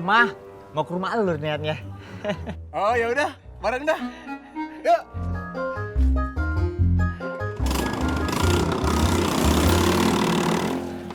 Mah, mau ke rumah lu niatnya. Oh ya udah, bareng dah. Yuk.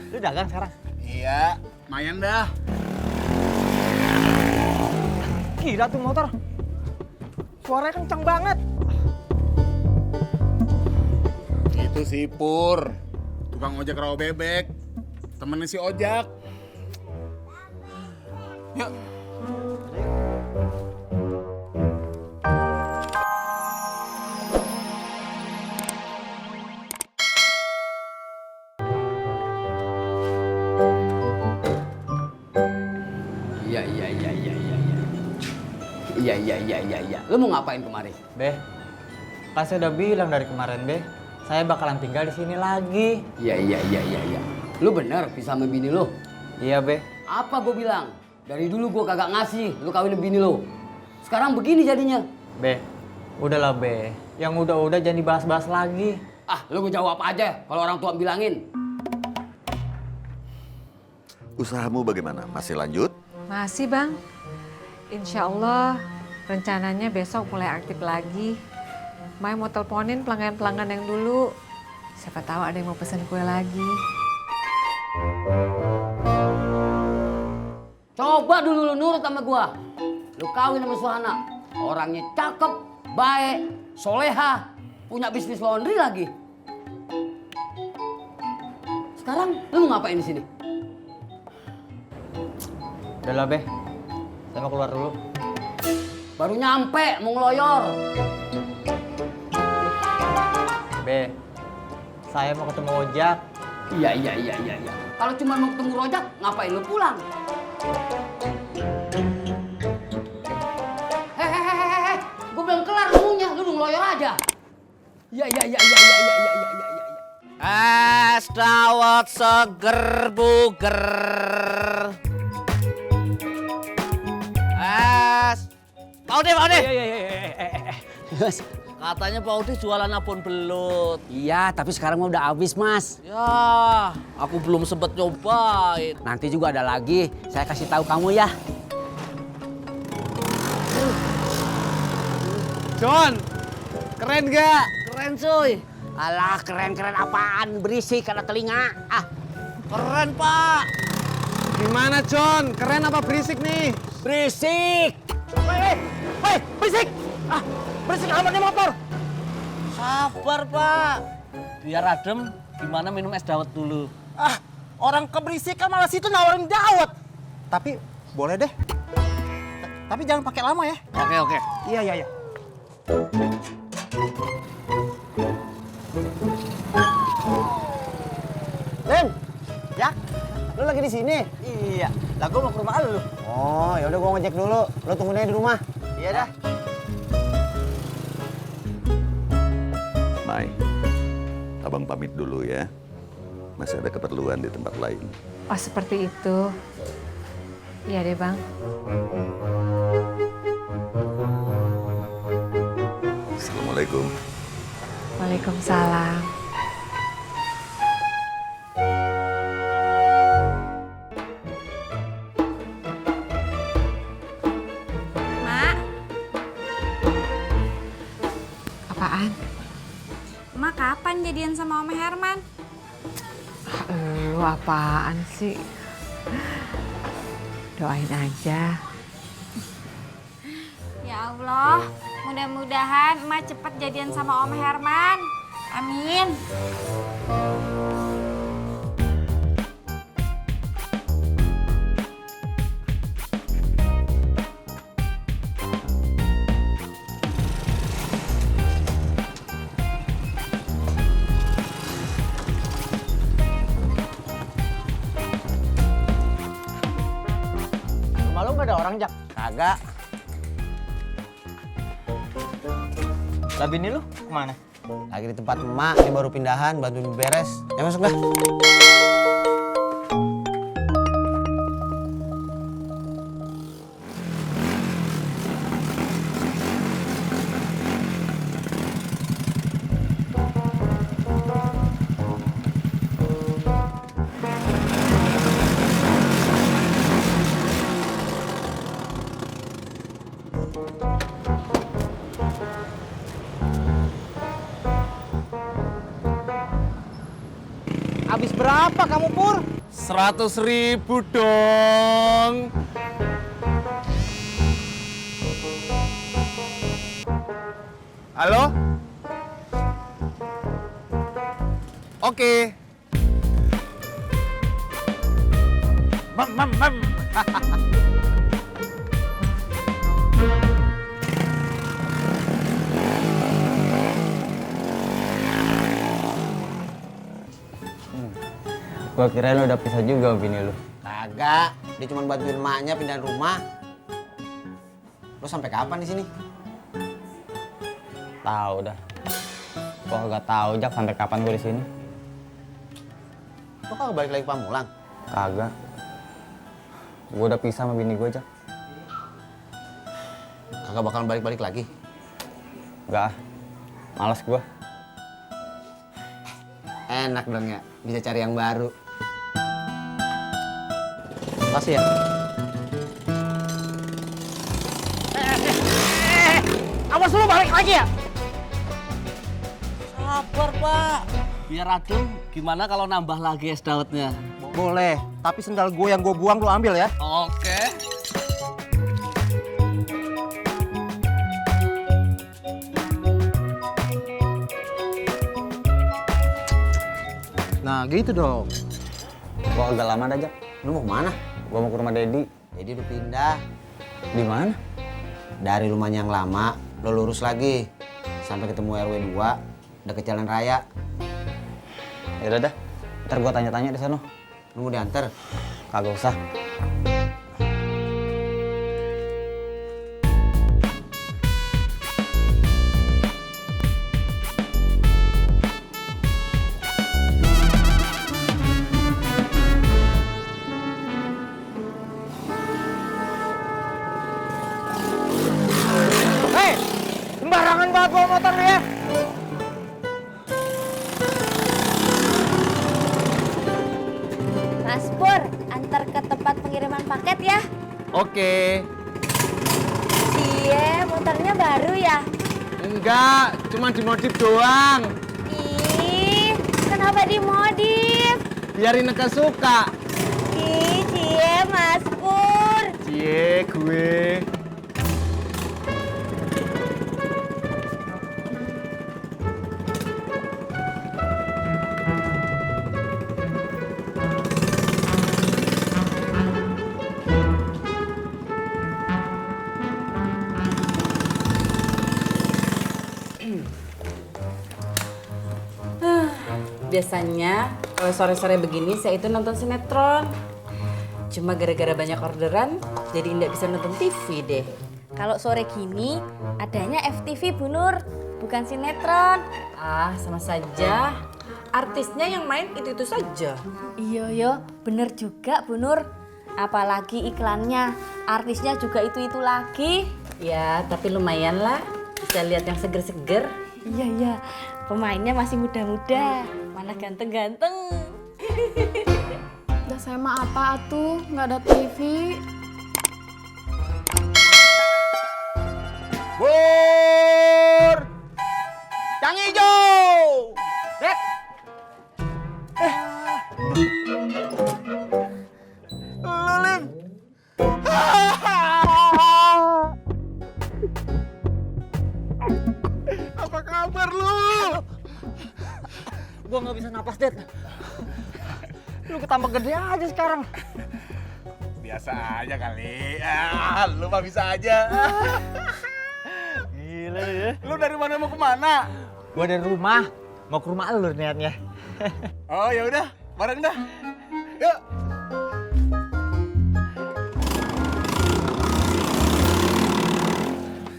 Lu dagang sekarang? Iya, lumayan dah. Gila tuh motor. Suaranya kenceng banget. Itu si Pur, tukang ojek rawa bebek. Temennya si Ojak. Yuk. Iya. Lu mau ngapain kemari? Be, kan saya udah bilang dari kemarin, Be. Saya bakalan tinggal di sini lagi. Iya. Lu bener bisa sama bini lu? Iya, Be. Apa gue bilang? Dari dulu gue kagak ngasih lu kawin sama bini lu. Sekarang begini jadinya. Be, udahlah, Be. Yang udah-udah jangan dibahas-bahas lagi. Ah, lu gue jawab aja kalau orang tua bilangin. Usahamu bagaimana? Masih lanjut? Masih bang, insya Allah rencananya besok mulai aktif lagi. Mai mau teleponin pelanggan-pelanggan yang dulu. Siapa tahu ada yang mau pesen kue lagi. Coba dulu lu nurut sama gua. Lu kawin sama Suhana. Orangnya cakep, baik, soleha, punya bisnis laundry lagi. Sekarang lu mau ngapain di sini? Udahlah, Be. Saya mau keluar dulu. Baru nyampe mau ngeloyor. Be, saya mau ketemu Ojak. Iya. Kalau cuma mau ketemu Rojak, ngapain lu pulang? Hehehe, gue belum kelar ngomongnya, lu ngeloyor aja. Iya. Es dawet seger buger. Es. Pak Udi. Mas. Katanya Pak Udi jualan abon belut. Iya, tapi sekarang mah udah habis, Mas. Ya, aku belum sempet nyobain. Nanti juga ada lagi, saya kasih tahu kamu ya. John, keren gak? Keren, cuy. Alah, keren-keren apaan? Berisik karena telinga. Ah, Keren, Pak. Gimana, John? Keren apa berisik nih? berisik. Hei, berisik. Ah, berisik amat nih motor. Sabar, Pak. Biar adem, gimana minum es dawet dulu. Ah, orang keberisikan malah situ nawarin dawet. Tapi boleh deh. Tapi jangan pakai lama ya. Oke. Iya. Len, ya, lu lagi di sini? Iya. Lah gua mau ke rumah lu. Oh, ya udah gua ngojek dulu. Lu tungguin aja di rumah. Iya dah. Mai, abang pamit dulu ya. Masih ada keperluan di tempat lain. Oh seperti itu. Iya deh bang. Assalamualaikum. Waalaikumsalam. Mak, Apaan? Mak kapan jadian sama Om Herman? Lu apaan sih? Doain aja. Ya Allah, mudah-mudahan emak cepet jadian sama Om Herman. Amin. Rumah lu nggak ada orang, Jak? Kagak. Lah bini lu kemana? Lagi di tempat emak, ini baru pindahan, bantuin beres. Ya masuk dah. Habis berapa kamu, Pur? 100.000 dong. Halo? Oke. Mam. Gua kira lu udah pisah juga sama bini lu. Kagak, dia cuma bantuin emaknya pindahin rumah. Lu sampai kapan di sini? Tahu dah. Gua kagak tahu Jak sampai kapan gua di sini. Lu kagak balik lagi ke Pamulang? Kagak. Gua udah pisah sama bini gua Jak. Kagak bakalan balik-balik lagi. Enggak. Males gua. Enak dong ya, bisa cari yang baru. Makasih ya. Awas lu balik lagi ya. Sabar, Pak. Biar adem, gimana kalau nambah lagi es dawetnya? Boleh, tapi sendal gue yang gue buang lu ambil ya. Oke. Nah, gitu dong. Gua agak lama dah Jak. Lu mau kemana? Gua mau ke rumah Dedi. Jadi udah pindah. Di mana? Dari rumahnya yang lama, lo lurus lagi. Sampai ketemu RW 2, deket jalan raya. Ya udah dah. Ntar gua tanya-tanya di sana. Lu mau diantar? Kagak usah. Sembarangan banget bawa motor lu ya. Mas Pur, antar ke tempat pengiriman paket ya. Oke. Cie, motornya baru ya? Enggak, cuma dimodif doang. Ih, kenapa dimodif? Biarin Eka suka. Ih, Cie, Mas Pur. Cie, gue. Biasanya kalau sore-sore begini saya itu nonton sinetron. Cuma gara-gara banyak orderan jadi nggak bisa nonton TV deh. Kalau sore gini adanya FTV Bu Nur, bukan sinetron. Ah, sama saja. Artisnya yang main itu-itu saja. Iya yo, bener juga Bu Nur. Apalagi iklannya, artisnya juga itu-itu lagi. Ya, tapi lumayan lah. Bisa lihat yang seger-seger. Iya iya, pemainnya masih muda-muda, mana ganteng-ganteng. Udah saya mah apa atuh, nggak ada TV. Bur! Yang hijau! Dek! Lulim! Apa kabar lu? Gua nggak bisa napas, Det. Lu ketambah gede aja sekarang. Biasa aja kali. Ah, lu mah bisa aja. Gila ya. Lu dari mana mau kemana? Gua dari rumah, mau ke rumah lu niatnya. Oh ya udah, bareng dah. Yuk.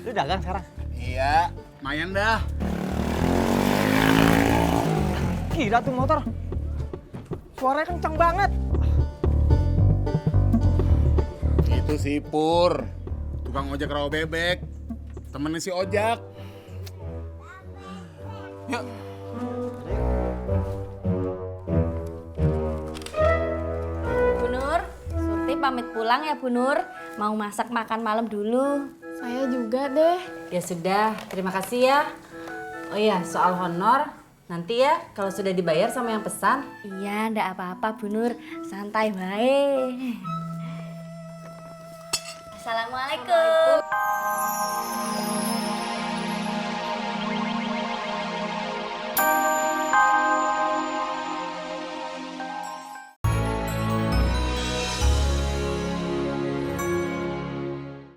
Lu dagang sekarang? Iya, lumayan dah. Gila tuh motor. Suaranya kencang banget. Itu si Pur, tukang ojek rawa bebek. Temennya si Ojak. Yuk. Bu Nur, Surti pamit pulang ya Bu Nur. Mau masak makan malam dulu. Saya juga deh. Ya sudah, terima kasih ya. Oh iya, soal honor, Nanti ya kalau sudah dibayar sama yang pesan. Iya, ndak apa-apa Bu Nur, santai baik. Assalamualaikum.